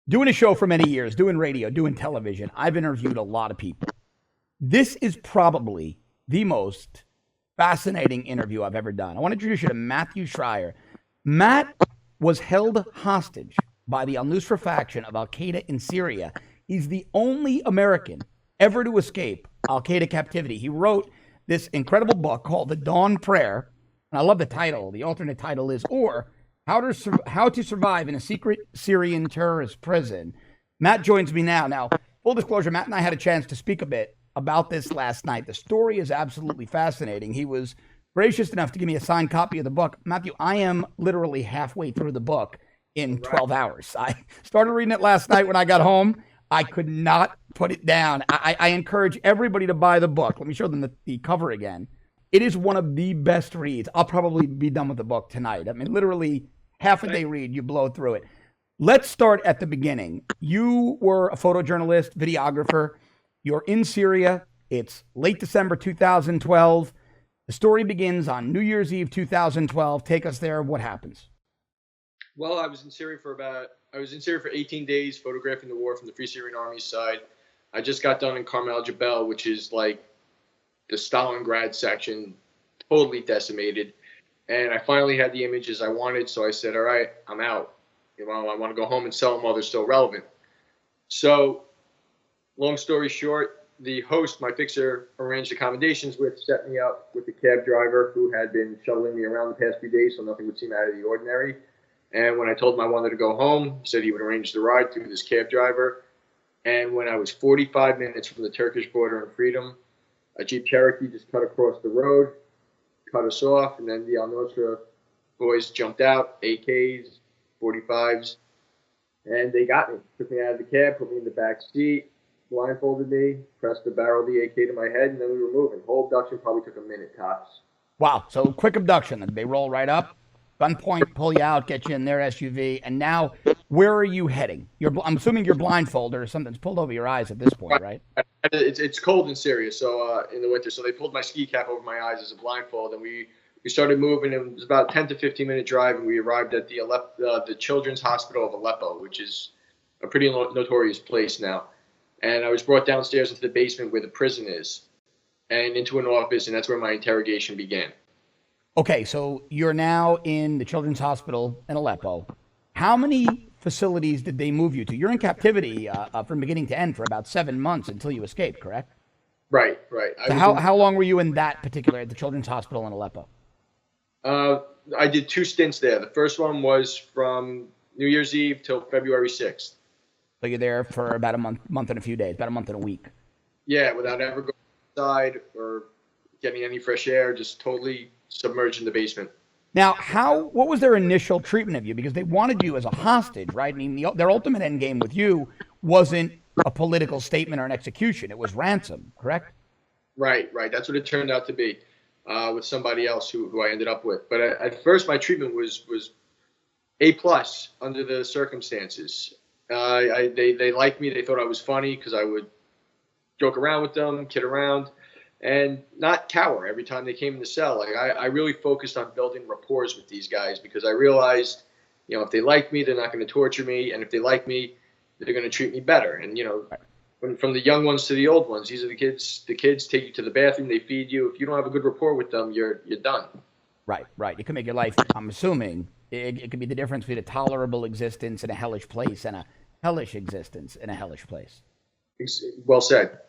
Doing a show for many years, doing radio, doing television, I've interviewed a lot of people. This is probably the most fascinating interview I've ever done. I want to introduce you to Matthew Schrier. Matt was held hostage by the al-Nusra faction of Al-Qaeda in Syria. He's the only American ever to escape Al-Qaeda captivity. He wrote this incredible book called The Dawn Prayer. And I love the title. The alternate title is How to Survive in a Secret Syrian Terrorist Prison. Matt joins me now. Now, full disclosure, Matt and I had a chance to speak a bit about this last night. The story is absolutely fascinating. He was gracious enough to give me a signed copy of the book. Matthew, I am literally halfway through the book in 12 hours. I started reading it last night when I got home. I could not put it down. I encourage everybody to buy the book. Let me show them the cover again. It is one of the best reads. I'll probably be done with the book tonight. I mean, literally half a day read, you blow through it. Let's start at the beginning. You were a photojournalist, videographer. You're in Syria. It's late December 2012. The story begins on New Year's Eve 2012. Take us there. What happens? Well, I was in Syria for 18 days, photographing the war from the Free Syrian Army's side. I just got done in Carmel Jebel, which is like the Stalingrad section, totally decimated. And I finally had the images I wanted, so I said, all right, I'm out. You know, I want to go home and sell them while they're still relevant. So, long story short, the host, my fixer, arranged accommodations with, set me up with the cab driver who had been shuttling me around the past few days, so nothing would seem out of the ordinary. And when I told him I wanted to go home, he said he would arrange the ride through this cab driver. And when I was 45 minutes from the Turkish border in Freedom, a Jeep Cherokee just cut across the road, cut us off, and then the al-Nusra boys jumped out, AKs, 45s, and they got me. Took me out of the cab, put me in the back seat, blindfolded me, pressed the barrel of the AK to my head, and then we were moving. Whole abduction probably took a minute tops. Wow. So quick abduction. They roll right up, gunpoint, pull you out, get you in their SUV, and now where are you heading? I'm assuming you're blindfolded or something's pulled over your eyes at this point, right? It's cold in Syria, so in the winter, so they pulled my ski cap over my eyes as a blindfold, and we started moving. It was about 10 to 15 minute drive, and we arrived at the Children's Hospital of Aleppo, which is a pretty notorious place now. And I was brought downstairs into the basement where the prison is, and into an office, and that's where my interrogation began. Okay, so you're now in the Children's Hospital in Aleppo. How many facilities did they move you to? You're in captivity from beginning to end for about 7 months until you escaped, correct? Right. So how long were you in that particular, at the Children's Hospital in Aleppo? I did 2 stints there. The first one was from New Year's Eve till February 6th. So you're there for about a month and a few days, about a month and a week. Yeah, without ever going outside or getting any fresh air, just totally submerged in the basement. Now, what was their initial treatment of you? Because they wanted you as a hostage, right? I mean, their ultimate end game with you wasn't a political statement or an execution. It was ransom, correct? Right. That's what it turned out to be with somebody else who I ended up with. But at first, my treatment was A+ under the circumstances. They liked me. They thought I was funny because I would joke around with them, kid around, and not cower every time they came in the cell. Like I really focused on building rapport with these guys because I realized, you know, if they like me, they're not going to torture me, and if they like me, they're going to treat me better. And you know, from the young ones to the old ones, these are the kids. The kids take you to the bathroom, they feed you. If you don't have a good rapport with them, you're done. Right. It can make your life, I'm assuming, it could be the difference between a tolerable existence in a hellish place and a hellish existence in a hellish place. Well said.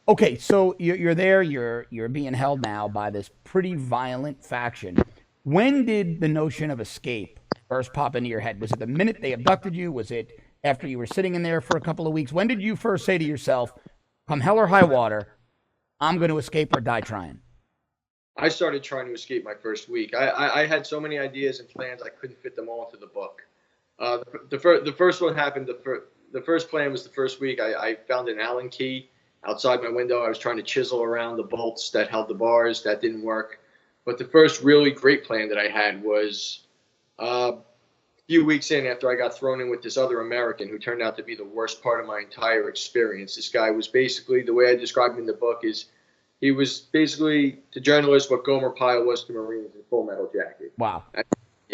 Okay, so you're there, you're being held now by this pretty violent faction. When did the notion of escape first pop into your head? Was it the minute they abducted you? Was it after you were sitting in there for a couple of weeks? When did you first say to yourself, come hell or high water, I'm going to escape or die trying? I started trying to escape my first week. I had so many ideas and plans, I couldn't fit them all into the book. The first one happened, the first plan was the first week. I found an Allen key outside my window. I was trying to chisel around the bolts that held the bars. That didn't work. But the first really great plan that I had was a few weeks in, after I got thrown in with this other American who turned out to be the worst part of my entire experience. This guy was basically, the way I described him in the book is, he was basically to journalists what Gomer Pyle was to Marines in Full Metal Jacket. Wow.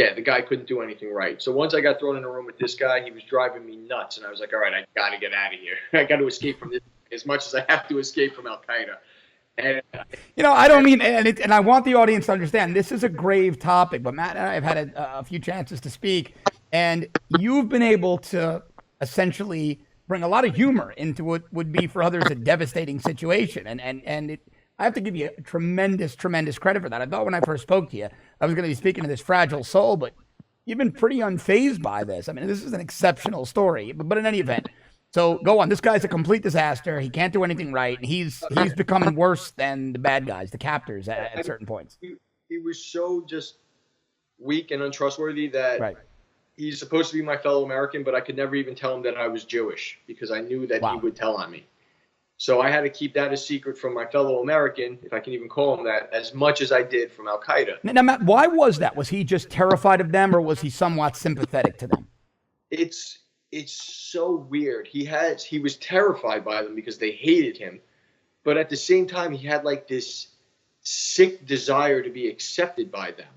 Yeah, the guy couldn't do anything right. So once I got thrown in a room with this guy, he was driving me nuts, and I was like, all right, I got to get out of here. I got to escape from this as much as I have to escape from Al Qaeda. And I don't mean, and I want the audience to understand this is a grave topic, but Matt and I have had a few chances to speak, and you've been able to essentially bring a lot of humor into what would be for others a devastating situation. And I have to give you tremendous credit for that. I thought when I first spoke to you, I was going to be speaking to this fragile soul, but you've been pretty unfazed by this. I mean, this is an exceptional story, but in any event, so go on. This guy's a complete disaster. He can't do anything right. And he's becoming worse than the bad guys, the captors at certain points. He was so just weak and untrustworthy that right. He's supposed to be my fellow American, but I could never even tell him that I was Jewish because I knew that he would tell on me. So I had to keep that a secret from my fellow American, if I can even call him that, as much as I did from Al Qaeda. Now, Matt, why was that? Was he just terrified of them, or was he somewhat sympathetic to them? It's so weird. He was terrified by them because they hated him, but at the same time, he had like this sick desire to be accepted by them,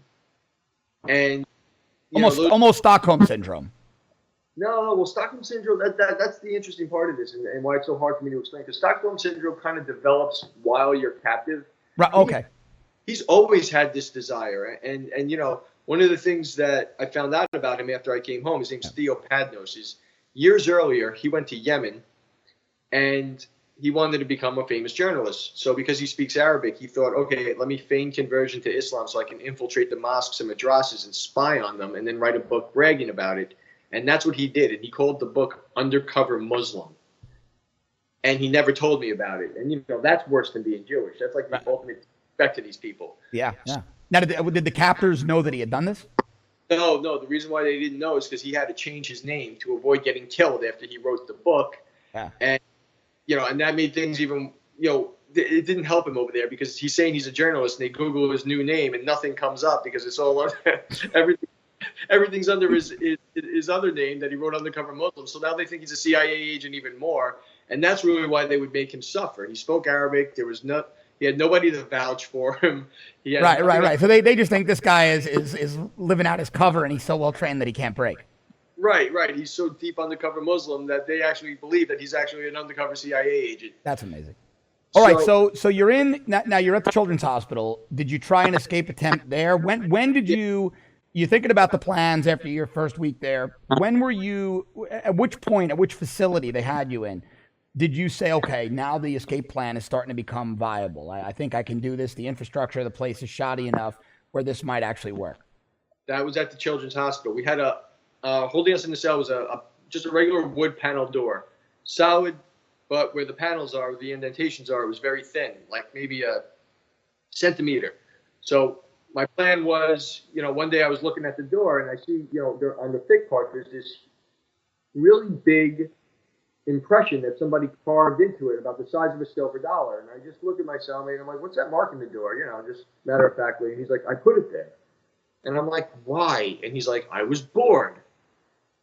and almost Stockholm syndrome. No. Well, Stockholm syndrome, that's the interesting part of this, and why it's so hard for me to explain. Because Stockholm syndrome kind of develops while you're captive. Right. Okay. He's always had this desire, and one of the things that I found out about him after I came home, his name's Theo Padnos, is years earlier he went to Yemen, and he wanted to become a famous journalist. So because he speaks Arabic, he thought, okay, let me feign conversion to Islam so I can infiltrate the mosques and madrasas and spy on them, and then write a book bragging about it. And that's what he did. And he called the book Undercover Muslim. And he never told me about it. And, that's worse than being Jewish. That's like the ultimate respect to these people. Yeah. Now, did the captors know that he had done this? No. The reason why they didn't know is because he had to change his name to avoid getting killed after he wrote the book. Yeah. And, and that made things even, it didn't help him over there because he's saying he's a journalist and they Google his new name and nothing comes up because it's all everything's under his other name that he wrote Undercover Muslim. So now they think he's a CIA agent even more. And that's really why they would make him suffer. He spoke Arabic. He had nobody to vouch for him. Right. So they just think this guy is living out his cover and he's so well trained that he can't break. Right. He's so deep undercover Muslim that they actually believe that he's actually an undercover CIA agent. That's amazing. All right, so you're in now. You're at the Children's Hospital. Did you try an escape attempt there? When did you're thinking about the plans after your first week there? When were you? At which point? At which facility they had you in? Did you say, okay, now the escape plan is starting to become viable? I think I can do this. The infrastructure of the place is shoddy enough where this might actually work. That was at the Children's Hospital. We had holding us in the cell was just a regular wood panel door, solid. But where the panels are, the indentations are, it was very thin, like maybe a centimeter. So my plan was, one day I was looking at the door and I see, there, on the thick part, there's this really big impression that somebody carved into it about the size of a silver dollar. And I just look at my cellmate and I'm like, what's that mark in the door? Just matter of factly. And he's like, I put it there. And I'm like, why? And he's like, I was bored.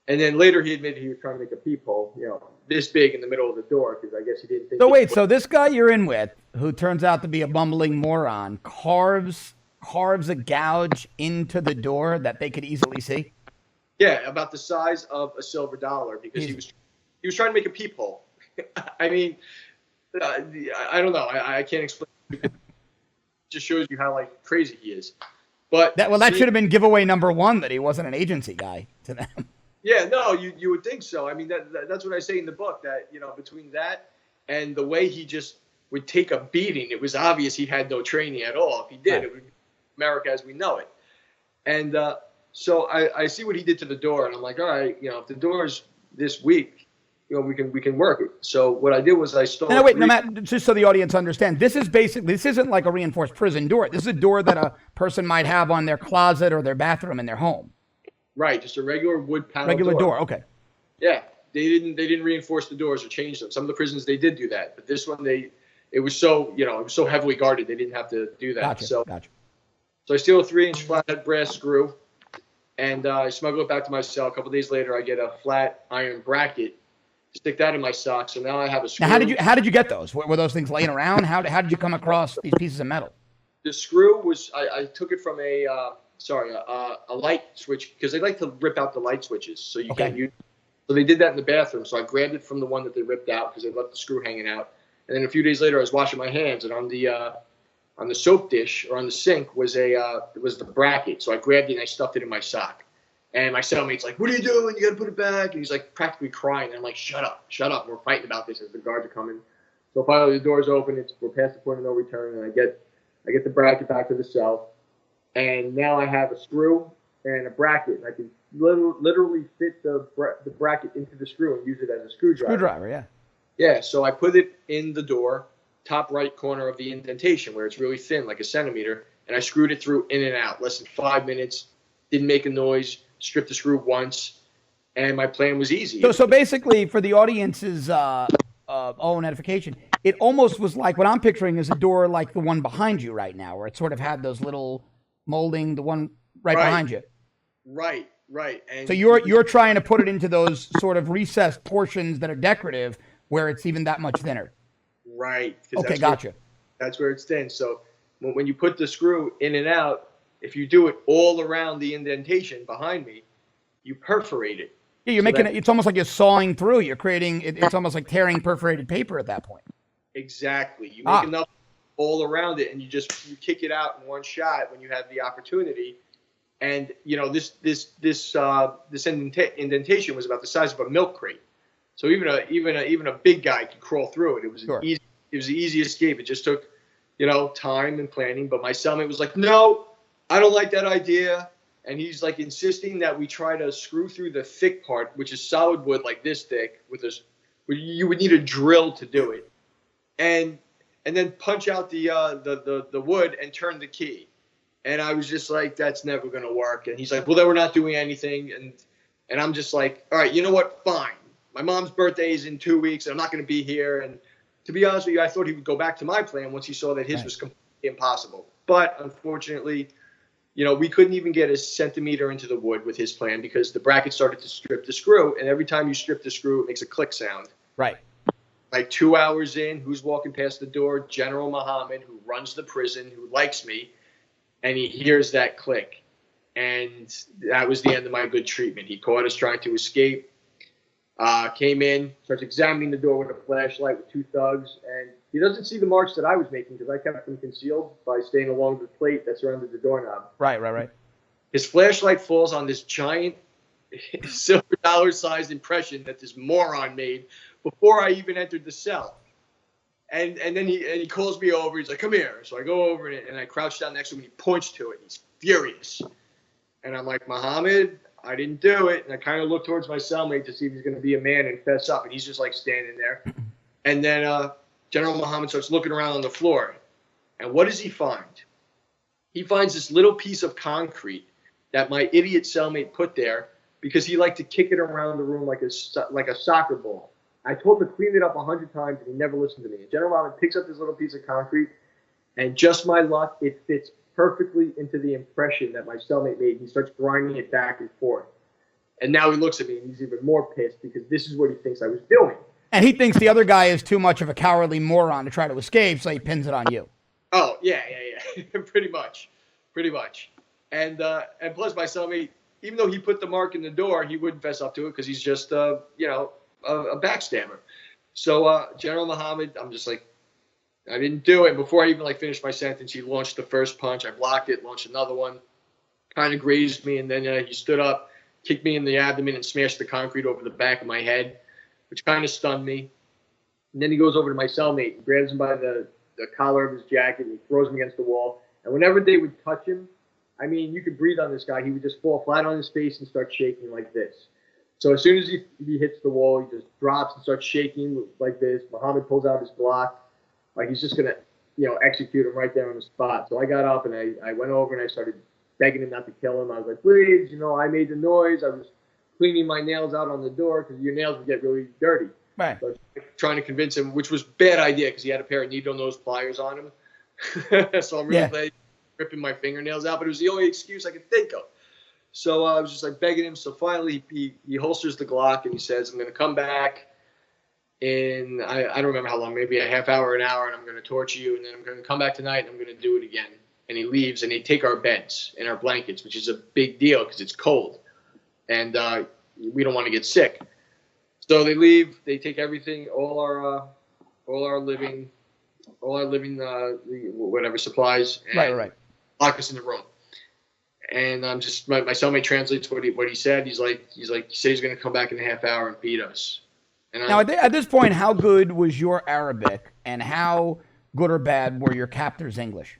And then later he admitted he was trying to make a peephole, this big in the middle of the door because I guess he didn't think. So wait, so this guy you're in with, who turns out to be a bumbling moron, carves a gouge into the door that they could easily see? Yeah, about the size of a silver dollar because he was trying to make a peephole. I mean, I don't know. I can't explain. It just shows you how crazy he is. But that should have been giveaway number one, that he wasn't an agency guy to them. Yeah, no, you would think so. I mean, that's what I say in the book, that, between that and the way he just would take a beating, it was obvious he had no training at all. If he did, It would be America as we know it. And so I see what he did to the door, and I'm like, all right, if the door's this weak, we can work it. So what I did was I stole. No, Matt, just so the audience understands, this isn't like a reinforced prison door. This is a door that a person might have on their closet or their bathroom in their home. Right, just a regular wood panel Regular door, okay. Yeah, they didn't reinforce the doors or change them. Some of the prisons they did do that, but this one it was so heavily guarded they didn't have to do that. Gotcha. So I steal a 3-inch flat brass screw, and I smuggle it back to my cell. A couple days later, I get a flat iron bracket, stick that in my sock. So now I have a screw. Now, how did you get those? Were those things laying around? How did you come across these pieces of metal? The screw was I took it from a a light switch, because they like to rip out the light switches, so you Okay. can't use. So they did that in the bathroom. So I grabbed it from the one that they ripped out because they left the screw hanging out. And then a few days later, I was washing my hands, and on the soap dish or on the sink was the bracket. So I grabbed it and I stuffed it in my sock. And my cellmate's like, "What are you doing? You got to put it back." And he's like practically crying. And I'm like, "Shut up, shut up. We're fighting about this as the guards are coming." So finally the door's open. We're past the point of no return, and I get the bracket back to the cell. And now I have a screw and a bracket. And I can literally fit the bracket into the screw and use it as a screwdriver. Screwdriver, yeah. Yeah, so I put it in the door, top right corner of the indentation where it's really thin, like a centimeter, and I screwed it through in and out. Less than 5 minutes, didn't make a noise, stripped the screw once, and my plan was easy. So basically, for the audience's own edification, it almost was like what I'm picturing is a door like the one behind you right now, where it sort of had those little molding, the one right behind you. Right. And so you're trying to put it into those sort of recessed portions that are decorative, where it's even that much thinner. Right. Okay, gotcha. That's where it's thin. So when you put the screw in and out, if you do it all around the indentation behind me, you perforate it. Yeah, you're making it. It's almost like you're sawing through. You're creating. It's almost like tearing perforated paper at that point. Exactly. You make enough all around it, and you kick it out in one shot when you have the opportunity. And this indentation was about the size of a milk crate, so even a big guy could crawl through it. It was sure. It was an easy escape. It just took time and planning. But my cellmate was like, "No, I don't like that idea," and he's like insisting that we try to screw through the thick part, which is solid wood like this thick. You would need a drill to do it, and then punch out the wood and turn the key. And I was just like, "That's never going to work." And he's like, "Well, then we're not doing anything." And I'm just like, "All right, you know what? Fine. My mom's birthday is in 2 weeks, and I'm not going to be here." And to be honest with you, I thought he would go back to my plan once he saw that his was completely impossible. But unfortunately, we couldn't even get a centimeter into the wood with his plan because the bracket started to strip the screw. And every time you strip the screw, it makes a click sound. Right. Like 2 hours in, who's walking past the door? General Muhammad, who runs the prison, who likes me. And he hears that click. And that was the end of my good treatment. He caught us trying to escape, came in, starts examining the door with a flashlight with two thugs. And he doesn't see the marks that I was making because I kept them concealed by staying along the plate that surrounded the doorknob. Right. His flashlight falls on this giant silver dollar-sized impression that this moron made before I even entered the cell. And then he calls me over. He's like, "Come here." So I go over and I crouch down next to him and he points to it. He's furious. And I'm like, "Muhammad, I didn't do it." And I kind of look towards my cellmate to see if he's going to be a man and fess up. And he's just like standing there. And then General Muhammad starts looking around on the floor. And what does he find? He finds this little piece of concrete that my idiot cellmate put there because he liked to kick it around the room like a soccer ball. I told him to clean it up 100 times, and he never listened to me. And General Muhammad picks up this little piece of concrete, and just my luck, it fits perfectly into the impression that my cellmate made. He starts grinding it back and forth. And now he looks at me, and he's even more pissed because this is what he thinks I was doing. And he thinks the other guy is too much of a cowardly moron to try to escape, so he pins it on you. Oh, yeah. Pretty much. And plus, my cellmate, even though he put the mark in the door, he wouldn't fess up to it because he's just, a backstabber. So General Muhammad, I'm just like, I didn't do it. Before I even finished my sentence, he launched the first punch. I blocked it, launched another one, kind of grazed me, and then he stood up, kicked me in the abdomen, and smashed the concrete over the back of my head, which kind of stunned me. And then he goes over to my cellmate and grabs him by the collar of his jacket, and he throws him against the wall. And whenever they would touch him, I mean, you could breathe on this guy. He would just fall flat on his face and start shaking like this. So as soon as he hits the wall, he just drops and starts shaking like this. Muhammad pulls out his Glock, like he's just going to, execute him right there on the spot. So I got up and I went over and I started begging him not to kill him. I was like, "Please, I made the noise. I was cleaning my nails out on the door because your nails would get really dirty." Right. So I was trying to convince him, which was a bad idea because he had a pair of needle nose pliers on him. So I'm really glad ripping my fingernails out, but it was the only excuse I could think of. So I was just begging him. So finally he holsters the Glock and he says, "I'm going to come back in, I don't remember how long, maybe a half hour, an hour, and I'm going to torture you. And then I'm going to come back tonight and I'm going to do it again." and he leaves, and they take our beds and our blankets, which is a big deal because it's cold, and we don't want to get sick. So they leave. They take everything, all our living, whatever supplies, and Right. lock us in the room. And I'm just my cellmate translates what he said. He said he's going to come back in a half hour and beat us. And Now, at this point, how good was your Arabic, and how good or bad were your captors' English?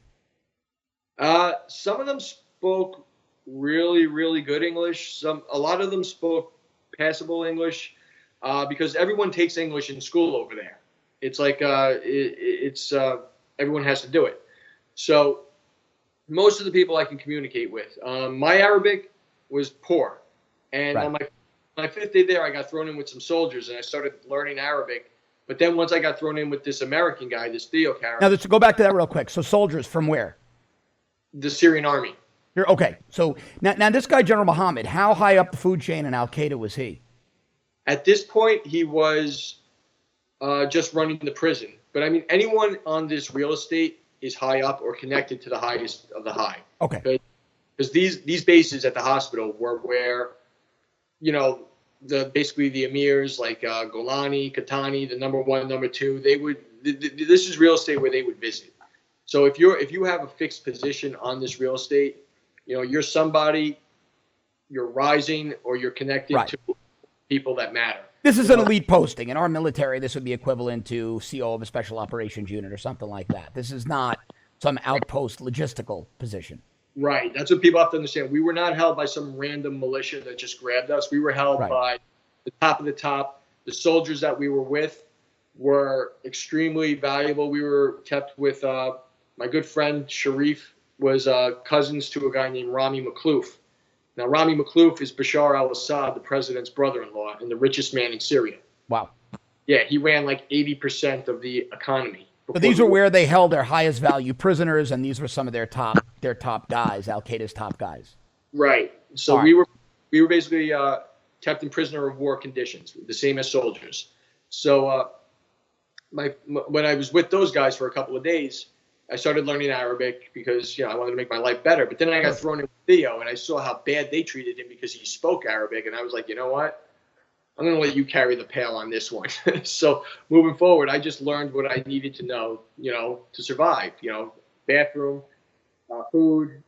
Some of them spoke really, really good English. A lot of them spoke passable English, because everyone takes English in school over there. It's like everyone has to do it. So most of the people I can communicate with. My Arabic was poor, and Right. on my fifth day there, I got thrown in with some soldiers, and I started learning Arabic. But then once I got thrown in with this American guy, this Theo character, Now, let's go back to that real quick. So, soldiers from where? the Syrian army. Okay. So now this guy, General Muhammad, how high up the food chain in Al Qaeda was he? At this point, he was just running the prison. But I mean, anyone on this real estate is high up or connected to the highest of the high. Okay. Because these bases at the hospital were where, basically the emirs like Golani, Katani, the number one, number two, this is real estate where they would visit. So if you have a fixed position on this real estate, you're somebody, you're rising, or you're connected Right. to people that matter. This is an elite posting. In our military, this would be equivalent to CO of a special operations unit or something like that. This is not some outpost logistical position. Right. That's what people have to understand. We were not held by some random militia that just grabbed us. We were held Right. by the top of the top. The soldiers that we were with were extremely valuable. We were kept with my good friend Sharif was cousins to a guy named Rami Makhlouf. Now, Rami Makhlouf is Bashar al-Assad, the president's brother-in-law, and the richest man in Syria. Wow. Yeah, he ran like 80% of the economy. So these are where they held their highest value prisoners, and these were some of their top guys, Al Qaeda's top guys. Right. So All we were basically kept in prisoner of war conditions, the same as soldiers. So when I was with those guys for a couple of days, I started learning Arabic because I wanted to make my life better. But then I got thrown in with Theo, and I saw how bad they treated him because he spoke Arabic, and I was like, you know what? I'm going to let you carry the pail on this one. So moving forward, I just learned what I needed to know, to survive. Bathroom, food,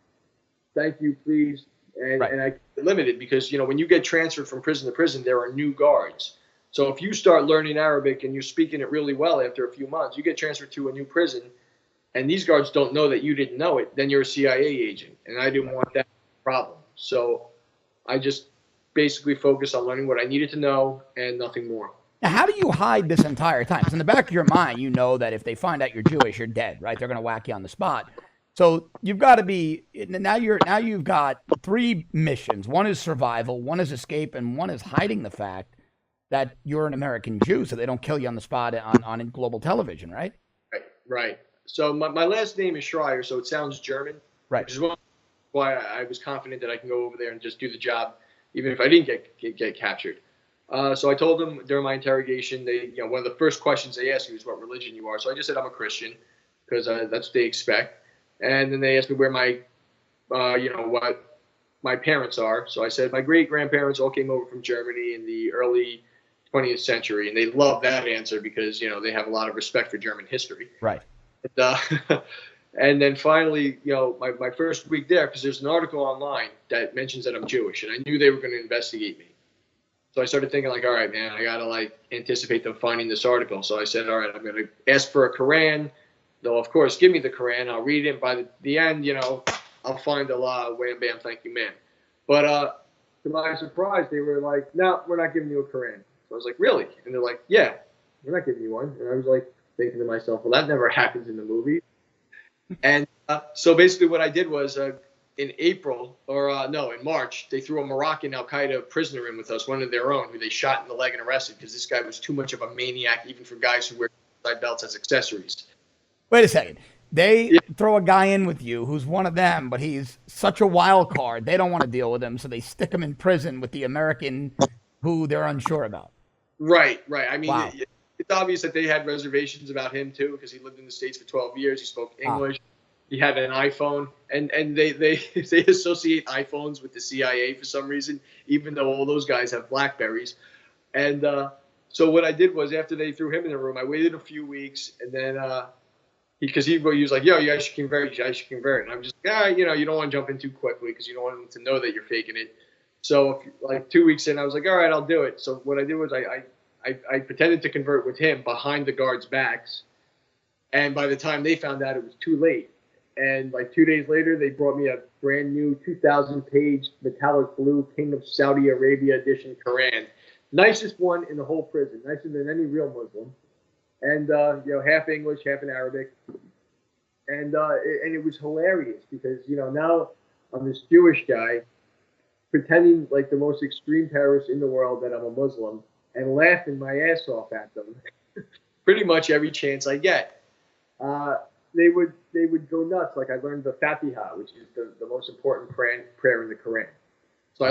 thank you, please, and Right. and I limited because when you get transferred from prison to prison, there are new guards. So if you start learning Arabic and you're speaking it really well after a few months, you get transferred to a new prison, and these guards don't know that you didn't know it. Then you're a CIA agent, and I didn't want that problem. So I just basically focused on learning what I needed to know and nothing more. Now, how do you hide this entire time? Because in the back of your mind, you know that if they find out you're Jewish, you're dead, right? They're going to whack you on the spot. So you've got to be now. You've got three missions. One is survival, one is escape, and one is hiding the fact that you're an American Jew, so they don't kill you on the spot on global television, right? Right. So my last name is Schrier, so it sounds German. Right. Which is why I was confident that I can go over there and just do the job, even if I didn't get captured. So I told them during my interrogation, one of the first questions they asked me was what religion you are. So I just said I'm a Christian because that's what they expect. And then they asked me where what my parents are. So I said my great grandparents all came over from Germany in the early 20th century, and they love that answer because they have a lot of respect for German history. Right. And then finally, my first week there, because there's an article online that mentions that I'm Jewish, and I knew they were going to investigate me. So I started thinking, all right, man, I got to, anticipate them finding this article. So I said, all right, I'm going to ask for a Quran. They'll, of course, give me the Quran. I'll read it. And by the end, I'll find Allah, wham, bam, thank you, man. But to my surprise, they were like, no, we're not giving you a Quran. So I was like, really? And they're like, yeah, we're not giving you one. And I was thinking to myself, well, that never happens in the movie. And so basically what I did was in March, they threw a Moroccan Al-Qaeda prisoner in with us, one of their own, who they shot in the leg and arrested because this guy was too much of a maniac, even for guys who wear side belts as accessories. Wait a second. They throw a guy in with you who's one of them, but he's such a wild card. They don't want to deal with him, so they stick him in prison with the American who they're unsure about. Right. I mean, wow. It's obvious that they had reservations about him, too, because he lived in the States for 12 years. He spoke English. he had an iPhone, and they they associate iPhones with the CIA for some reason, even though all those guys have Blackberries. And so what I did was, after they threw him in the room, I waited a few weeks, and then because he was like, "Yo, you guys should convert. You guys should convert." And I'm just like, you know, you don't want to jump in too quickly because you don't want them to know that you're faking it. So like 2 weeks in, I was like, "All right, I'll do it." So what I did was I pretended to convert with him behind the guards' backs, and by the time they found out, it was too late. And like 2 days later, they brought me a brand new 2,000-page metallic blue King of Saudi Arabia edition Quran. Nicest one in the whole prison, nicer than any real Muslim. And you know, half English, half in Arabic. And it was hilarious because, you know, now I'm this Jewish guy pretending like the most extreme terrorist in the world that I'm a Muslim and laughing my ass off at them pretty much every chance I get. They would go nuts. Like I learned the Fatiha, which is the most important prayer in the Quran. So I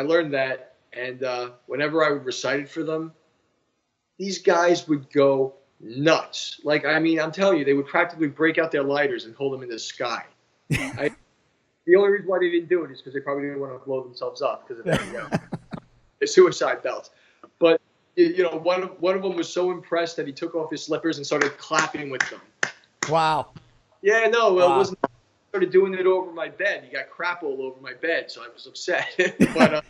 learned that, and whenever I would recite it for them, these guys would go nuts. Like, I mean, I'm telling you, they would practically break out their lighters and hold them in the sky. The only reason why they didn't do it is because they probably didn't want to blow themselves up because of their, you know, their suicide belts. But you know, one of them was so impressed that he took off his slippers and started clapping with them. Wow. Yeah, no, wow. It wasn't. I started doing it over my bed. He got crap all over my bed, so I was upset. But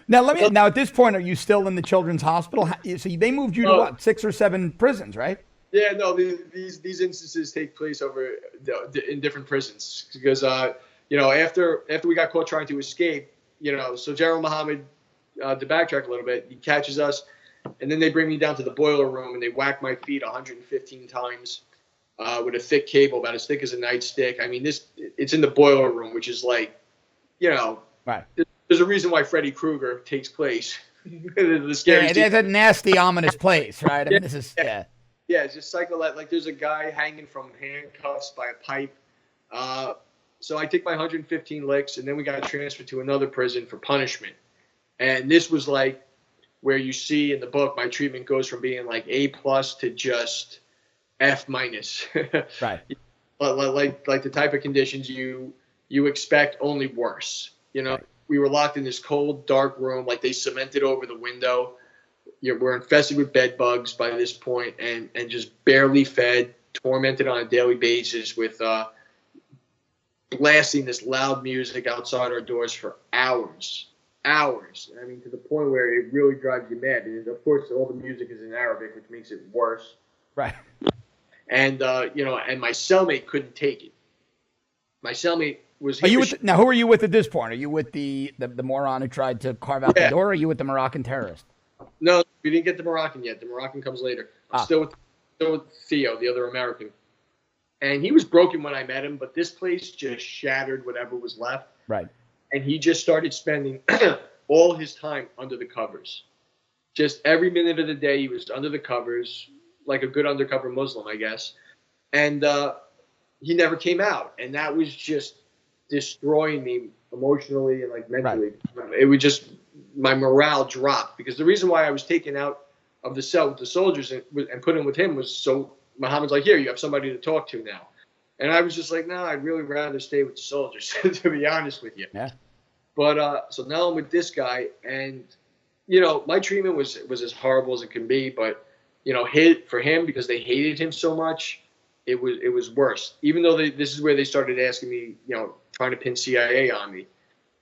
now at this point, are you still in the children's hospital? So they moved you to what, 6 or 7 prisons, right? Yeah, no, these instances take place over in different prisons because you know, after we got caught trying to escape, you know, so General Muhammad, to backtrack a little bit, he catches us, and then they bring me down to the boiler room and they whack my feet 115 times. With a thick cable, about as thick as a nightstick. I mean, it's in the boiler room, which is like, you know, right. There's a reason why Freddy Krueger takes place. The scariest. Yeah, it's a nasty, ominous place, right? I mean, this is yeah, it's just like there's a guy hanging from handcuffs by a pipe. So I take my 115 licks, and then we got transferred to another prison for punishment. And this was like where you see in the book my treatment goes from being like A+ to just F-. Right. Like the type of conditions you expect, only worse. You know, right. We were locked in this cold, dark room, like they cemented over the window. We're infested with bed bugs by this point, and just barely fed, tormented on a daily basis with blasting this loud music outside our doors for hours. I mean, to the point where it really drives you mad. And of course, all the music is in Arabic, which makes it worse. Right. And you know, and my cellmate couldn't take it. My cellmate was. Now, who are you with at this point? Are you with the moron who tried to carve out the door? Or are you with the Moroccan terrorist? No, we didn't get the Moroccan yet. The Moroccan comes later. I'm still with Theo, the other American. And he was broken when I met him, but this place just shattered whatever was left. Right. And he just started spending all his time under the covers. Just every minute of the day, he was under the covers, like a good undercover Muslim, I guess. And he never came out. And that was just destroying me emotionally and like mentally. Right. It would just, my morale dropped, because the reason why I was taken out of the cell with the soldiers and put in with him was so Muhammad's like, here, you have somebody to talk to now. And I was just like, no, I'd really rather stay with the soldiers, to be honest with you. Yeah. But so now I'm with this guy, and you know, my treatment was as horrible as it can be. But you know, for him, because they hated him so much, it was worse. Even though this is where they started asking me, you know, trying to pin CIA on me,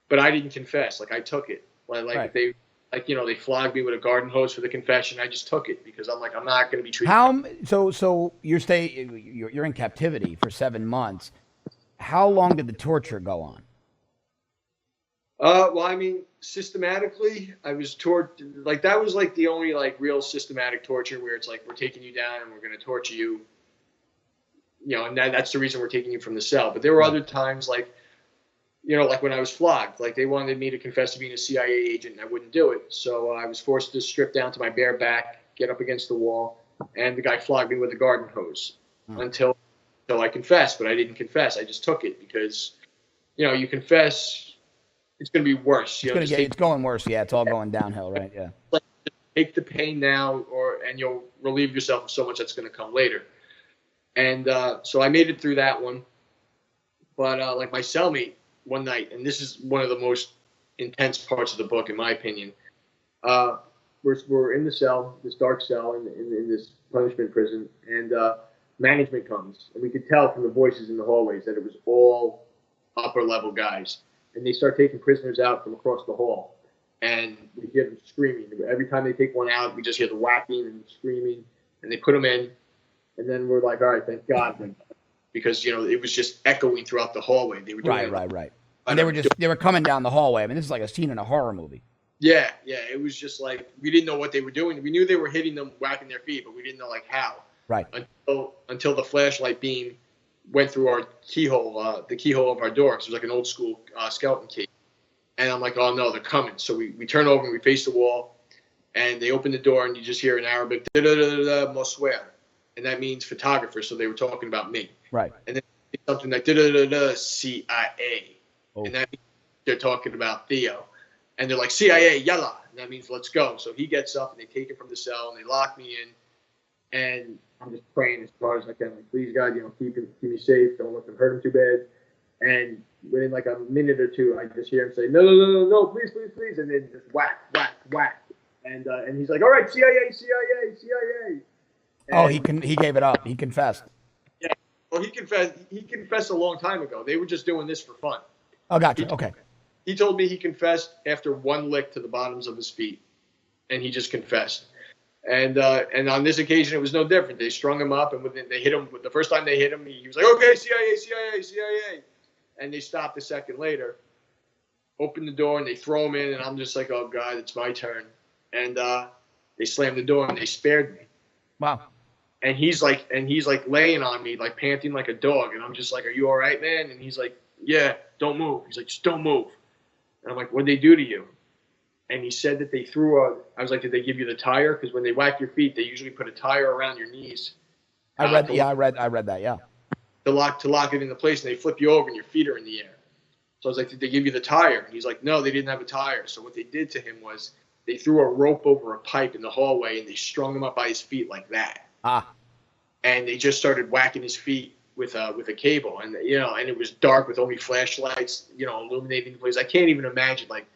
but I didn't confess. Like I took it. Like right. They. Like, you know, they flogged me with a garden hose for the confession. I just took it because I'm like, I'm not going to be treated. So you're in captivity for 7 months. How long did the torture go on? Well, I mean, systematically, I was tortured. Like, that was like the only like real systematic torture where it's like, we're taking you down and we're going to torture you. You know, and that's the reason we're taking you from the cell. But there were other times, like, you know, like when I was flogged, like they wanted me to confess to being a CIA agent, and I wouldn't do it. So I was forced to strip down to my bare back, get up against the wall, and the guy flogged me with a garden hose until I confessed. But I didn't confess. I just took it because, you know, you confess, it's going to be worse. It's going worse. Yeah, it's all going downhill, right? Yeah. Like, take the pain now, and you'll relieve yourself of so much that's going to come later. And so I made it through that one. But like my cellmate one night, and this is one of the most intense parts of the book, in my opinion. We're in the cell, this dark cell in this punishment prison, and management comes, and we could tell from the voices in the hallways that it was all upper level guys, and they start taking prisoners out from across the hall, and we hear them screaming. Every time they take one out, we just hear the whacking and screaming, and they put them in, and then we're like, all right, thank God, because it was just echoing throughout the hallway. They were doing right. And they were coming down the hallway. I mean, this is like a scene in a horror movie. Yeah. It was just like we didn't know what they were doing. We knew they were hitting them, whacking their feet, but we didn't know like how. Right. Until the flashlight beam went through our keyhole, the keyhole of our door, because it was like an old school skeleton key. And I'm like, oh no, they're coming. So we turn over and we face the wall, and they open the door, and you just hear in Arabic, da da da da Moswer, and that means photographer. So they were talking about me. Right. And then something like da da da da CIA, and that means they're talking about Theo. And they're like, CIA, yalla. And that means let's go. So he gets up, and they take him from the cell, and they lock me in. And I'm just praying as far as I can. Like, please, God, keep me safe. Don't let them hurt him too bad. And within like a minute or two, I just hear him say, no, please. And then just whack. And he's like, all right, CIA. And he gave it up. He confessed. Yeah. Well, he confessed a long time ago. They were just doing this for fun. Oh, gotcha. Okay. He told me he confessed after one lick to the bottoms of his feet, and he just confessed. And on this occasion, it was no different. They strung him up, and they hit him. The first time they hit him, he was like, okay, CIA. And they stopped a second later, opened the door, and they throw him in, and I'm just like, oh, God, it's my turn. And they slammed the door, and they spared me. Wow. And he's like laying on me, like panting like a dog. And I'm just like, are you all right, man? And he's like, yeah, don't move. He's like, just don't move. And I'm like, what'd they do to you? And he said that they I was like, did they give you the tire? Because when they whack your feet, they usually put a tire around your knees. I read that, yeah. To lock it into place, and they flip you over, and your feet are in the air. So I was like, did they give you the tire? And he's like, no, they didn't have a tire. So what they did to him was they threw a rope over a pipe in the hallway, and they strung him up by his feet like that. And they just started whacking his feet with a cable, and and it was dark with only flashlights, illuminating the place. I can't even imagine like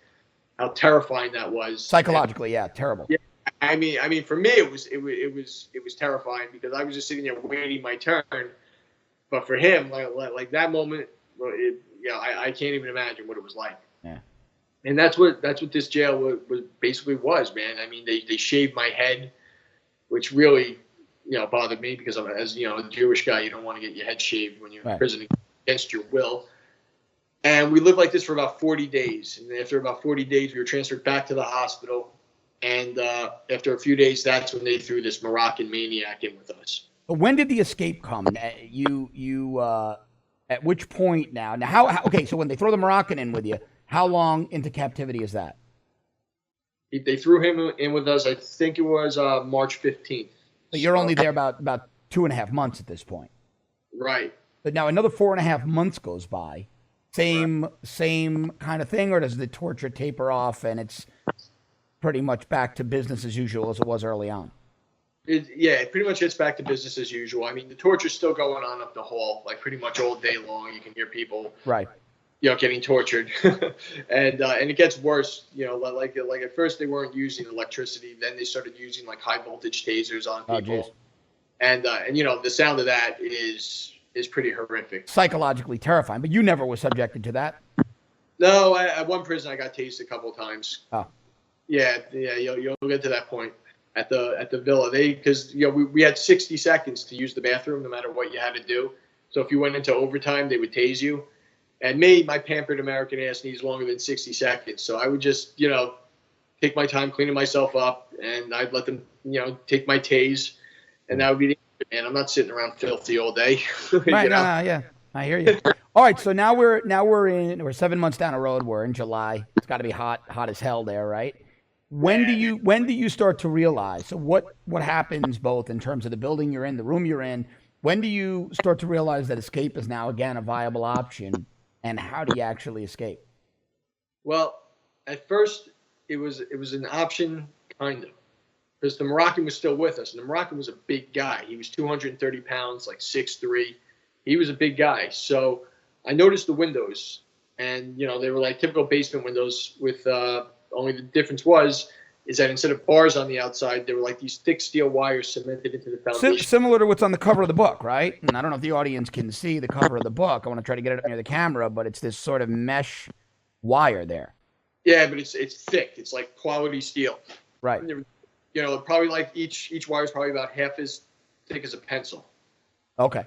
how terrifying that was. Psychologically, yeah, terrible. Yeah, I mean, for me, it was terrifying because I was just sitting there waiting my turn. But for him, like that moment, I can't even imagine what it was like. Yeah. And that's what this jail was, man. I mean, they shaved my head, which really, bothered me because as a Jewish guy, you don't want to get your head shaved when you're in prison against your will. And we lived like this for about 40 days. And after about 40 days, we were transferred back to the hospital. And after a few days, that's when they threw this Moroccan maniac in with us. But when did the escape come? You at which point now? Now, how? Okay, so when they throw the Moroccan in with you, how long into captivity is that? They threw him in with us. I think it was March 15th. But you're only there about 2.5 months at this point. Right. But now another 4.5 months goes by. Same kind of thing, or does the torture taper off and it's pretty much back to business as usual as it was early on? It pretty much gets back to business as usual. I mean, the torture's still going on up the hall, like pretty much all day long. You can hear people, getting tortured, and it gets worse. Like at first they weren't using electricity, then they started using like high voltage tasers on people, and the sound of that is pretty horrific, psychologically terrifying. But you never were subjected to that. No, at one prison I got tased a couple of times. Oh, yeah, you'll get to that point. At the villa, because we had 60 seconds to use the bathroom, no matter what you had to do. So if you went into overtime, they would tase you. And my pampered American ass needs longer than 60 seconds. So I would just take my time cleaning myself up, and I'd let them take my tase, and that would be the end. Man, I'm not sitting around filthy all day. Right? Yeah, I hear you. All right, so now we're 7 months down the road. We're in July. It's got to be hot as hell there, right? When do you start to realize? So what happens both in terms of the building you're in, the room you're in? When do you start to realize that escape is now again a viable option, and how do you actually escape? Well, at first it was an option, kind of, because the Moroccan was still with us, and the Moroccan was a big guy. He was 230 pounds, like 6'3". He was a big guy. So I noticed the windows, and they were like typical basement windows with only the difference is that instead of bars on the outside, they were like these thick steel wires cemented into the foundation. Similar to what's on the cover of the book, right? And I don't know if the audience can see the cover of the book. I want to try to get it up near the camera, but it's this sort of mesh wire there. Yeah, but it's thick. It's like quality steel. Right. Probably like each wire is probably about half as thick as a pencil. Okay.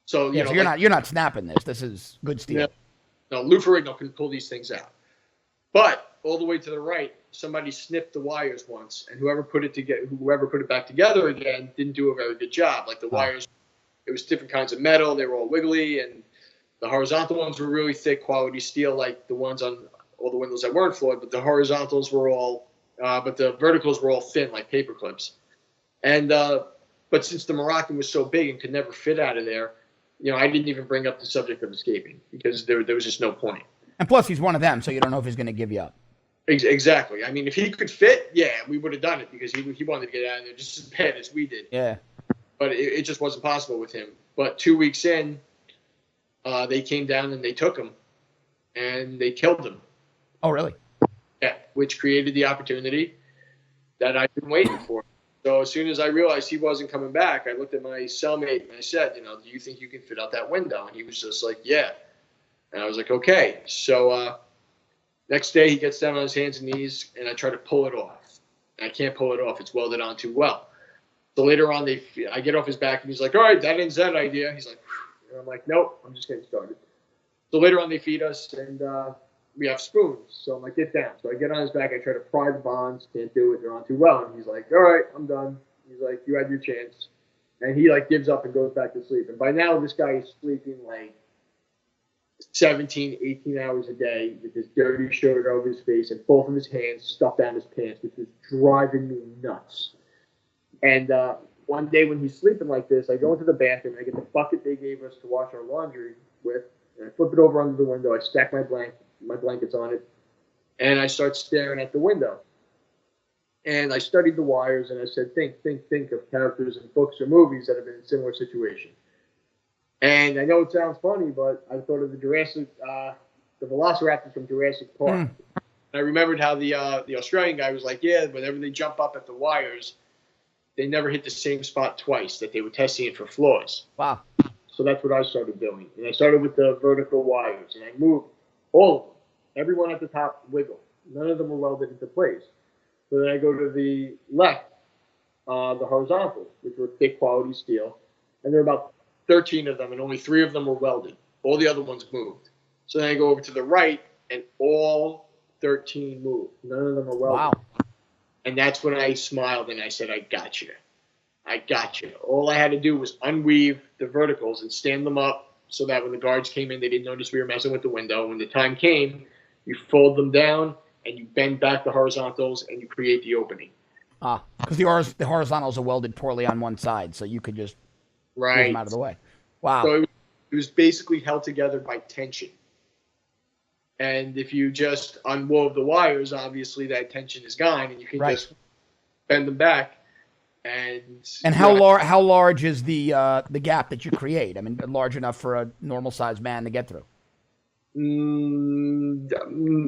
So so you're not snapping this. This is good steel. No, Lou Ferrigno can pull these things out. But all the way to the right, somebody snipped the wires once, and whoever put it back together again didn't do a very good job. Like the wires, it was different kinds of metal. They were all wiggly, and the horizontal ones were really thick quality steel, like the ones on all the windows that weren't floored. But the horizontals were all, but the verticals were all thin, like paper clips. And but since the Moroccan was so big and could never fit out of there, I didn't even bring up the subject of escaping because there was just no point. And plus, he's one of them, so you don't know if he's going to give you up. Exactly. I mean, if he could fit, yeah, we would have done it because he wanted to get out of there just as bad as we did. Yeah. But it just wasn't possible with him. But 2 weeks in, they came down and they took him, and they killed him. Oh, really? Yeah, which created the opportunity that I've been waiting for. So as soon as I realized he wasn't coming back, I looked at my cellmate and I said, do you think you can fit out that window? And he was just like, yeah. And I was like, okay. So next day he gets down on his hands and knees, and I try to pull it off. And I can't pull it off. It's welded on too well. So later on, I get off his back, and he's like, all right, that ends that idea. He's like, whew. And I'm like, nope, I'm just getting started. So later on, they feed us, and we have spoons. So I'm like, get down. So I get on his back. I try to pry the bonds. Can't do it. They're on too well. And he's like, all right, I'm done. He's like, you had your chance. And he gives up and goes back to sleep. And by now, this guy is sleeping 17, 18 hours a day with his dirty shirt over his face and both of his hands stuffed down his pants, which was driving me nuts. And one day when he's sleeping like this, I go into the bathroom, I get the bucket they gave us to wash our laundry with, and I flip it over under the window, I stack my blankets on it, and I start staring at the window. And I studied the wires, and I said, think of characters in books or movies that have been in a similar situation. And I know it sounds funny, but I thought of the velociraptors from Jurassic Park. I remembered how the Australian guy was like, yeah, whenever they jump up at the wires, they never hit the same spot twice, that they were testing it for flaws. Wow. So that's what I started doing. And I started with the vertical wires, and I moved all of them. Everyone at the top wiggled. None of them were welded into place. So then I go to the left, the horizontals, which were thick quality steel. And there are about 13 of them, and only 3 of them were welded. All the other ones moved. So then I go over to the right, and all 13 moved. None of them are welded. Wow. And that's when I smiled and I said, I got you. I got you. All I had to do was unweave the verticals and stand them up so that when the guards came in, they didn't notice we were messing with the window. When the time came, you fold them down and you bend back the horizontals and you create the opening. Because the horizontals are welded poorly on one side, so you could just move them out of the way. Wow. So it was basically held together by tension. And if you just unwove the wires, obviously that tension is gone, and you can just bend them back. And how large is the gap that you create? I mean, large enough for a normal sized man to get through.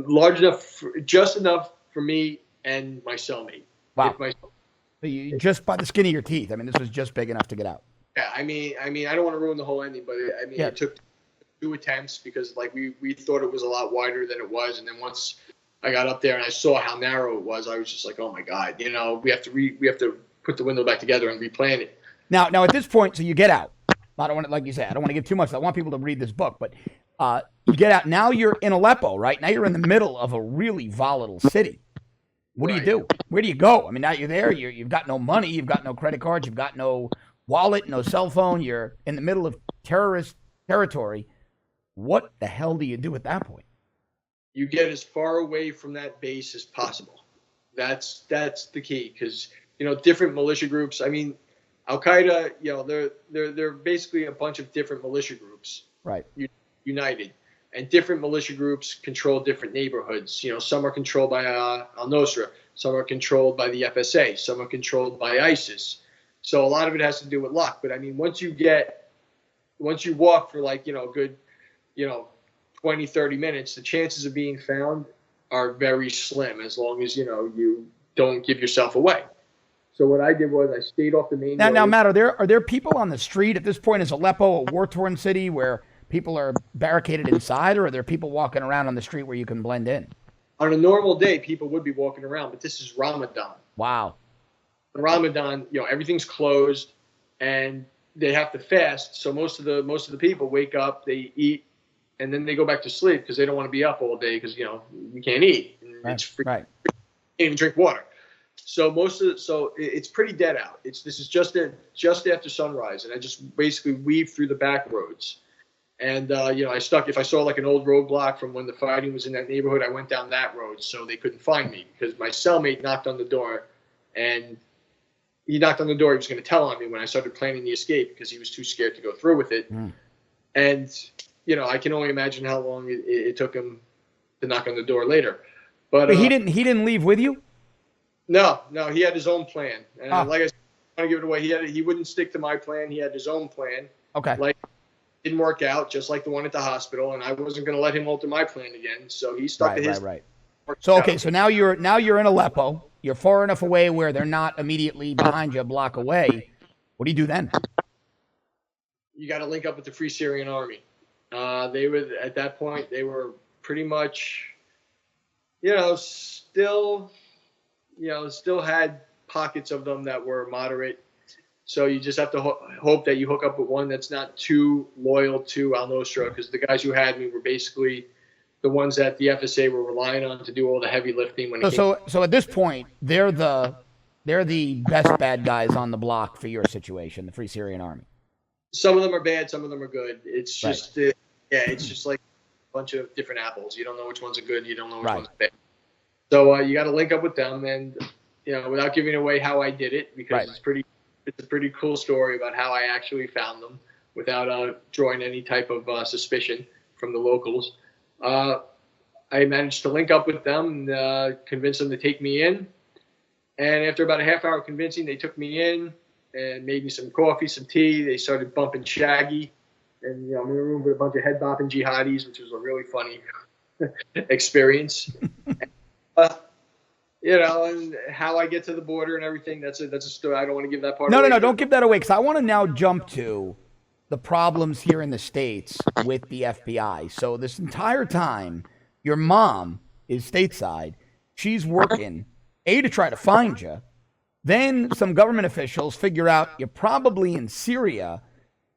Large enough, just enough for me and my cellmate. Wow. Just by the skin of your teeth. I mean, this was just big enough to get out. Yeah, I mean, I don't want to ruin the whole ending, but it took 2 attempts because we thought it was a lot wider than it was, and then once I got up there and I saw how narrow it was, I was just like, oh my God, we have to put the window back together and replan it. Now at this point, so you get out. I don't want to, like you say, I don't want to give too much. I want people to read this book, but you get out. Now you're in Aleppo, right? Now you're in the middle of a really volatile city. What do you do? Where do you go? I mean, now you're there. You've got no money. You've got no credit cards. You've got no wallet, no cell phone. You're in the middle of terrorist territory. What the hell do you do at that point? You get as far away from that base as possible. That's the key, because different militia groups. I mean, Al Qaeda. They're basically a bunch of different militia groups, right? United, and different militia groups control different neighborhoods. Some are controlled by al-Nusra, some are controlled by the FSA, some are controlled by ISIS. So a lot of it has to do with luck. But I mean, once you walk for a good 20, 30 minutes, the chances of being found are very slim as long as, you don't give yourself away. So what I did was I stayed off the main road. Now, Matt, are there people on the street at this point? Is Aleppo a war-torn city where people are barricaded inside, or are there people walking around on the street where you can blend in? On a normal day, people would be walking around, but this is Ramadan. Wow. In Ramadan, everything's closed, and they have to fast. So most of the people wake up, they eat, and then they go back to sleep because they don't want to be up all day because you can't eat. Right. It's free. Right. You can't even drink water. So it's pretty dead out. This is just after sunrise, and I just basically weave through the back roads. And if I saw like an old roadblock from when the fighting was in that neighborhood, I went down that road so they couldn't find me because my cellmate knocked on the door, and he knocked on the door. He was going to tell on me when I started planning the escape because he was too scared to go through with it. And I can only imagine how long it took him to knock on the door later. But he didn't leave with you? No, he had his own plan. And like I said, I don't want to give it away. He wouldn't stick to my plan. He had his own plan. Okay. Didn't work out, just like the one at the hospital, and I wasn't going to let him alter my plan again. So he stuck to his. Right. So so now you're in Aleppo. You're far enough away where they're not immediately behind you, a block away. What do you do then? You got to link up with the Free Syrian Army. At that point they were pretty much, still had pockets of them that were moderate. So you just have to hope that you hook up with one that's not too loyal to al-Nusra, because the guys who had me were basically the ones that the FSA were relying on to do all the heavy lifting. So at this point, they're the best bad guys on the block for your situation, the Free Syrian Army. Some of them are bad, some of them are good. It's just it's just like a bunch of different apples. You don't know which ones are good, you don't know which ones are bad. So you got to link up with them, and without giving away how I did it, because it's a pretty cool story about how I actually found them without drawing any type of suspicion from the locals. I managed to link up with them and convince them to take me in. And after about a half hour convincing, they took me in and made me some coffee, some tea. They started bumping Shaggy. And, I'm in a room with a bunch of head bopping jihadis, which was a really funny experience. And how I get to the border and everything, that's a story. I don't want to give that part away. No, don't give that away, because I want to now jump to the problems here in the States with the FBI. So this entire time, your mom is stateside. She's working, to try to find you. Then some government officials figure out you're probably in Syria.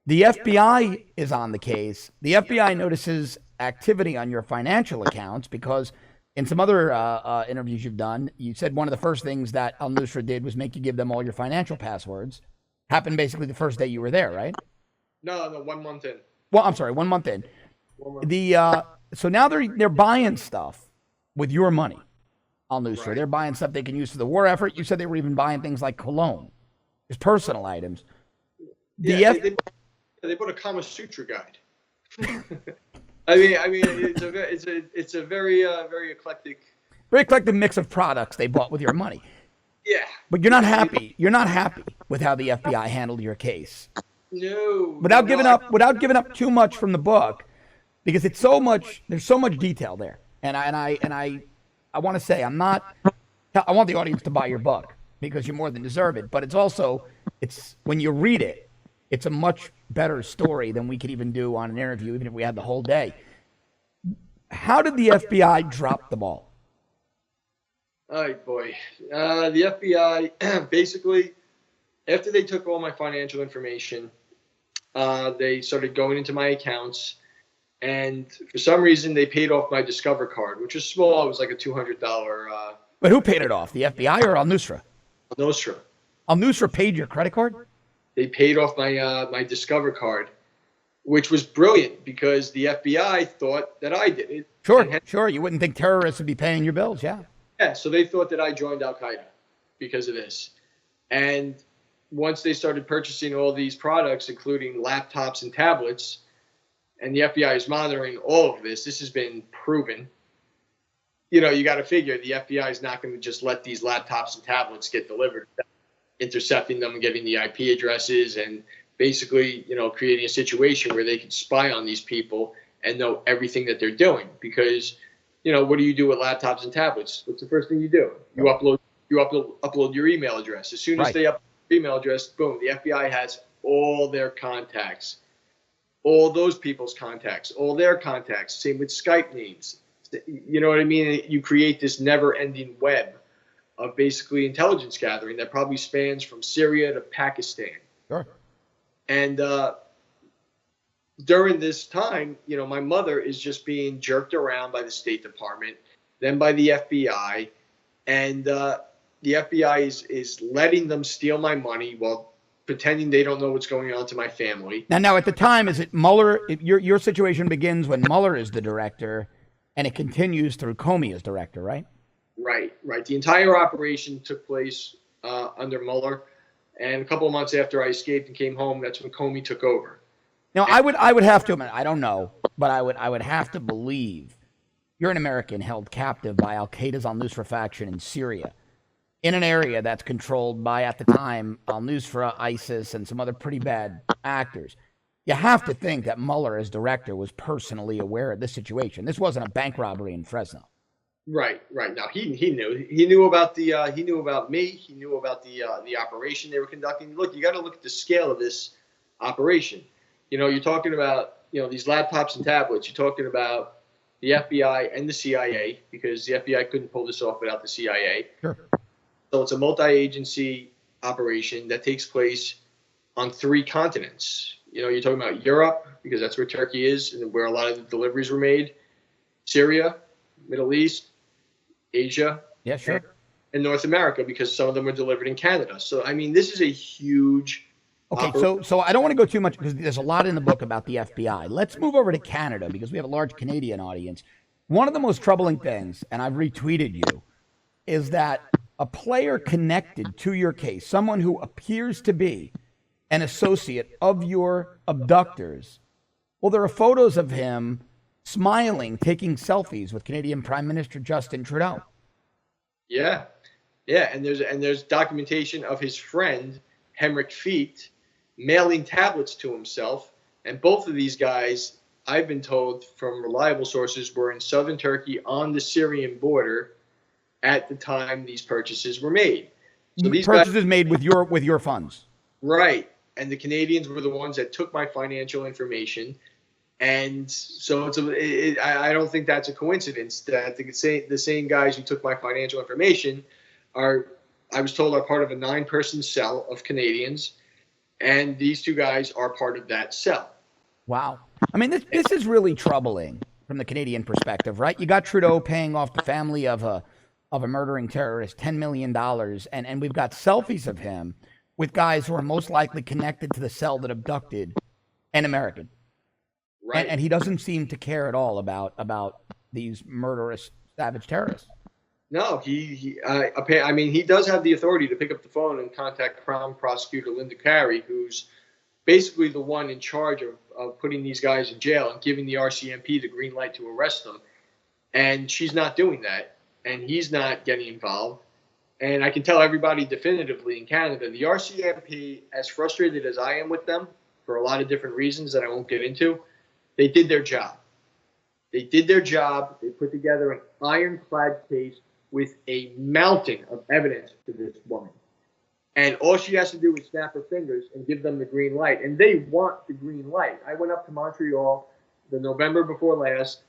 The FBI is on the case. The FBI notices activity on your financial accounts because in some other interviews you've done, you said one of the first things that al-Nusra did was make you give them all your financial passwords. Happened basically the first day you were there, right? No, 1 month in. Well, I'm sorry, 1 month in. So now they're buying stuff with your money, al-Nusra. Right. They're buying stuff they can use for the war effort. You said they were even buying things like cologne, just personal items. They bought a Kama Sutra guide. I mean, it's a very eclectic mix of products they bought with your money. Yeah. But you're not happy. You're not happy with how the FBI handled your case. No. Without giving up too much from the book, because it's so much. There's so much detail there, and I want to say I want the audience to buy your book because you more than deserve it. But it's when you read it, it's a much better story than we could even do on an interview, even if we had the whole day. How did the FBI drop the ball? Oh, boy. The FBI, basically, after they took all my financial information, they started going into my accounts. And for some reason, they paid off my Discover card, which was small. It was like a $200. But who paid it off, the FBI or al-Nusra? Al-Nusra. Al-Nusra paid your credit card? They paid off my Discover card, which was brilliant because the FBI thought that I did it. Sure. You wouldn't think terrorists would be paying your bills, yeah. Yeah, so they thought that I joined Al-Qaeda because of this. And once they started purchasing all these products, including laptops and tablets, and the FBI is monitoring all of this has been proven. You got to figure the FBI is not going to just let these laptops and tablets get delivered, intercepting them and getting the IP addresses and basically, creating a situation where they could spy on these people and know everything that they're doing. Because, what do you do with laptops and tablets? What's the first thing you do? You upload your email address. As soon as they upload your email address, boom, the FBI has all their contacts, all those people's contacts, all their contacts. Same with Skype names. You know what I mean? You create this never-ending web of basically intelligence gathering that probably spans from Syria to Pakistan. Sure. And during this time, my mother is just being jerked around by the State Department, then by the FBI, and the FBI is letting them steal my money while pretending they don't know what's going on to my family. Now at the time, is it Mueller? Your situation begins when Mueller is the director, and it continues through Comey as director, right? Right. The entire operation took place under Mueller, and a couple of months after I escaped and came home, that's when Comey took over. Now, I would have to admit, I don't know, but I would have to believe you're an American held captive by Al-Qaeda's al-Nusra faction in Syria, in an area that's controlled by, at the time, al-Nusra, ISIS, and some other pretty bad actors. You have to think that Mueller, as director, was personally aware of this situation. This wasn't a bank robbery in Fresno. Right. Now he knew about he knew about me. He knew about the operation they were conducting. Look, you got to look at the scale of this operation. You're talking about these laptops and tablets. You're talking about the FBI and the CIA, because the FBI couldn't pull this off without the CIA. Sure. So it's a multi-agency operation that takes place on 3 continents. You're talking about Europe, because that's where Turkey is and where a lot of the deliveries were made. Syria, Middle East, Asia, Yeah, sure. and North America, because some of them were delivered in Canada. So, I mean, this is a huge... Okay, so I don't want to go too much, because there's a lot in the book about the FBI. Let's move over to Canada, because we have a large Canadian audience. One of the most troubling things, and I've retweeted you, is that a player connected to your case, someone who appears to be an associate of your abductors, well, there are photos of him smiling, taking selfies with Canadian Prime Minister Justin Trudeau. Yeah, and there's documentation of his friend Henrik Feet mailing tablets to himself, and both of these guys, I've been told from reliable sources, were in southern Turkey on the Syrian border at the time these purchases were made. So these purchases made with your funds, right? And the Canadians were the ones that took my financial information. And so I don't think that's a coincidence that the same guys who took my financial information I was told, are part of a 9-person cell of Canadians, and these 2 guys are part of that cell. Wow. I mean, this is really troubling from the Canadian perspective, right? You got Trudeau paying off the family of a murdering terrorist $10 million, and we've got selfies of him with guys who are most likely connected to the cell that abducted an American. Right. And he doesn't seem to care at all about these murderous, savage terrorists. No, he does have the authority to pick up the phone and contact Crown Prosecutor Linda Carey, who's basically the one in charge of putting these guys in jail and giving the RCMP the green light to arrest them. And she's not doing that, and he's not getting involved. And I can tell everybody definitively in Canada, the RCMP, as frustrated as I am with them for a lot of different reasons that I won't get into, they did their job. They did their job. They put together an ironclad case with a mountain of evidence to this woman. And all she has to do is snap her fingers and give them the green light. And they want the green light. I went up to Montreal the November before last,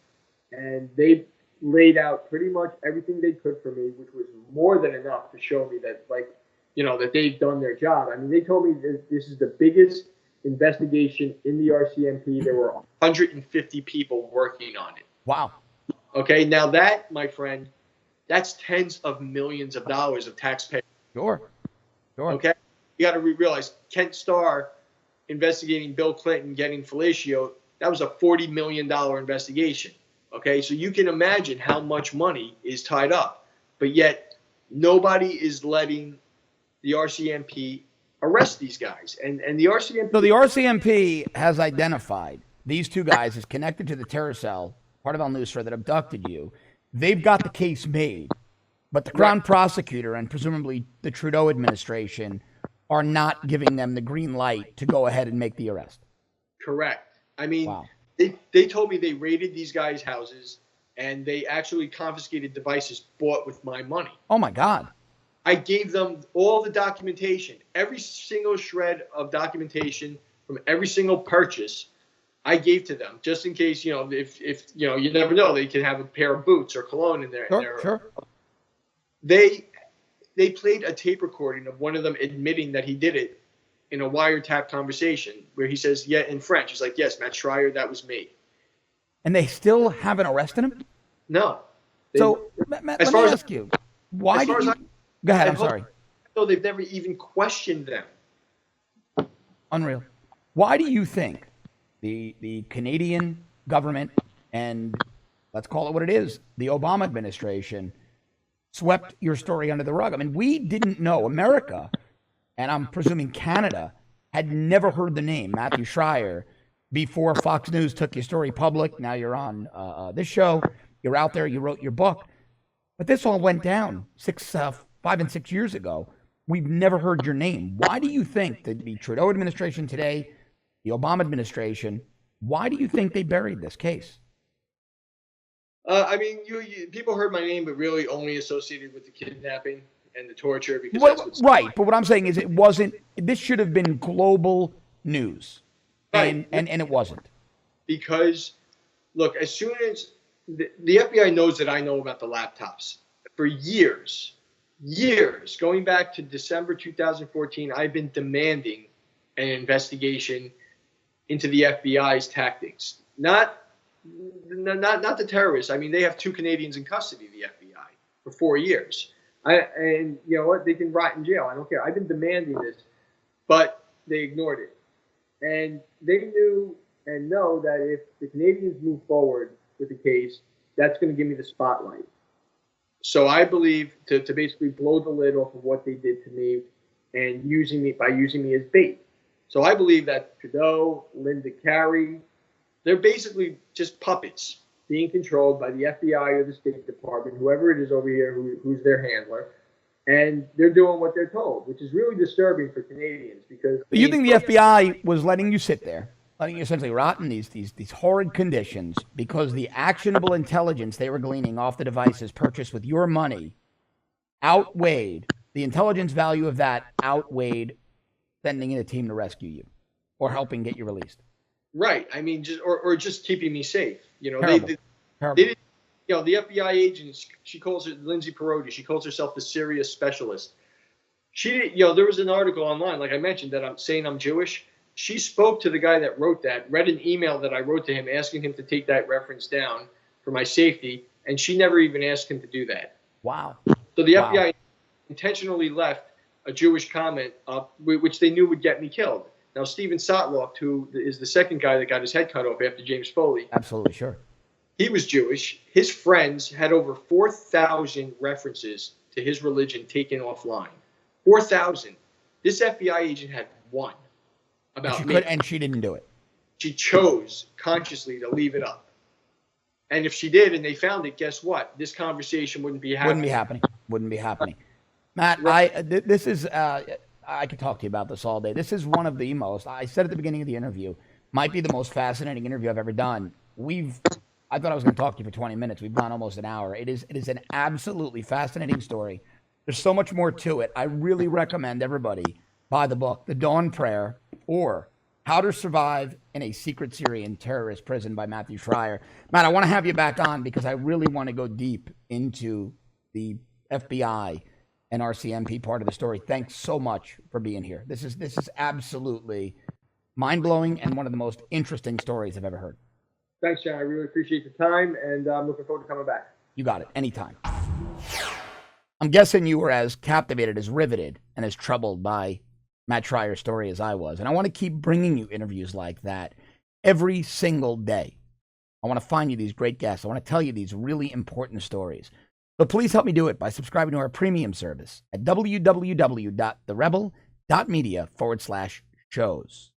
and they laid out pretty much everything they could for me, which was more than enough to show me that, that they've done their job. I mean, they told me that this is the biggest investigation in the RCMP. There were 150 people working on it. Wow. Okay, now that, my friend, that's tens of millions of dollars of taxpayer. Sure. Okay, you got to realize Kent Starr investigating Bill Clinton getting fellatio. That was a $40 million investigation. Okay, so you can imagine how much money is tied up, but yet nobody is letting the RCMP arrest these guys. And the RCMP. So the RCMP has identified these 2 guys as connected to the terror cell, part of al-Nusra, that abducted you. They've got the case made, but the Crown Prosecutor and presumably the Trudeau administration are not giving them the green light to go ahead and make the arrest. Correct. I mean, wow. They told me they raided these guys' houses and they actually confiscated devices bought with my money. Oh my God. I gave them all the documentation, every single shred of documentation from every single purchase. I gave to them just in case, if you never know, they can have a pair of boots or cologne in there. Sure. They played a tape recording of one of them admitting that he did it in a wiretap conversation where he says, yeah, in French. He's like, yes, Matt Schrier, that was me. And they still haven't arrested him? No. So, Matt, let me ask you, why did you... Go ahead, I'm sorry. So they've never even questioned them. Unreal. Why do you think the Canadian government and, let's call it what it is, the Obama administration swept your story under the rug? I mean, we didn't know. America, and I'm presuming Canada, had never heard the name Matthew Schrier before Fox News took your story public. Now you're on this show. You're out there. You wrote your book. But this all went down 5 and 6 years ago. We've never heard your name. Why do you think that the Trudeau administration today, the Obama administration, why do you think they buried this case? I mean, people heard my name, but really only associated with the kidnapping and the torture. Because right, but what I'm saying is it wasn't. This should have been global news, right. and it wasn't. Because, look, as soon as the FBI knows that I know about the laptops for years, going back to December 2014, I've been demanding an investigation into the FBI's tactics. Not the terrorists. I mean, they have 2 Canadians in custody, the FBI, for 4 years. And you know what? They can rot in jail. I don't care. I've been demanding this, but they ignored it. And they knew and know that if the Canadians move forward with the case, that's going to give me the spotlight. So I believe to basically blow the lid off of what they did to me and using me as bait. So I believe that Trudeau, Linda Carey, they're basically just puppets being controlled by the FBI or the State Department, whoever it is over here who's their handler. And they're doing what they're told, which is really disturbing for Canadians because... But you think the FBI was letting you sit there, letting you essentially rot in these horrid conditions because the actionable intelligence they were gleaning off the devices purchased with your money outweighed, the intelligence value of that outweighed sending in a team to rescue you or helping get you released? Right. I mean, just keeping me safe. You know, Terrible. they did, you know, the FBI agent, she calls it Lindsay Perotti. She calls herself the Syria specialist. There was an article online, like I mentioned, that I'm saying I'm Jewish. She spoke to the guy that wrote that, read an email that I wrote to him asking him to take that reference down for my safety, and she never even asked him to do that. Wow. So the FBI intentionally left a Jewish comment up, which they knew would get me killed. Now, Steven Sotloff, who is the second guy that got his head cut off after James Foley. Absolutely, sure. He was Jewish. His friends had over 4,000 references to his religion taken offline. 4,000. This FBI agent had one about me. And she didn't do it. She chose consciously to leave it up. And if she did and they found it, guess what? This conversation wouldn't be happening. Wouldn't be happening. Matt, I could talk to you about this all day. This is one of the most, I said at the beginning of the interview, might be the most fascinating interview I've ever done. I thought I was going to talk to you for 20 minutes. We've gone almost an hour. It is an absolutely fascinating story. There's so much more to it. I really recommend everybody buy the book, The Dawn Prayer, or How to Survive in a Secret Syrian Terrorist Prison by Matthew Schrier. Matt, I want to have you back on because I really want to go deep into the FBI and RCMP part of the story. Thanks so much for being here. This is absolutely mind-blowing and one of the most interesting stories I've ever heard. Thanks, John. I really appreciate the time, and I'm looking forward to coming back. You got it. Anytime. I'm guessing you were as captivated, as riveted, and as troubled by Matt Schrier's story as I was. And I want to keep bringing you interviews like that every single day. I want to find you these great guests. I want to tell you these really important stories. So please help me do it by subscribing to our premium service at www.therebel.media/shows.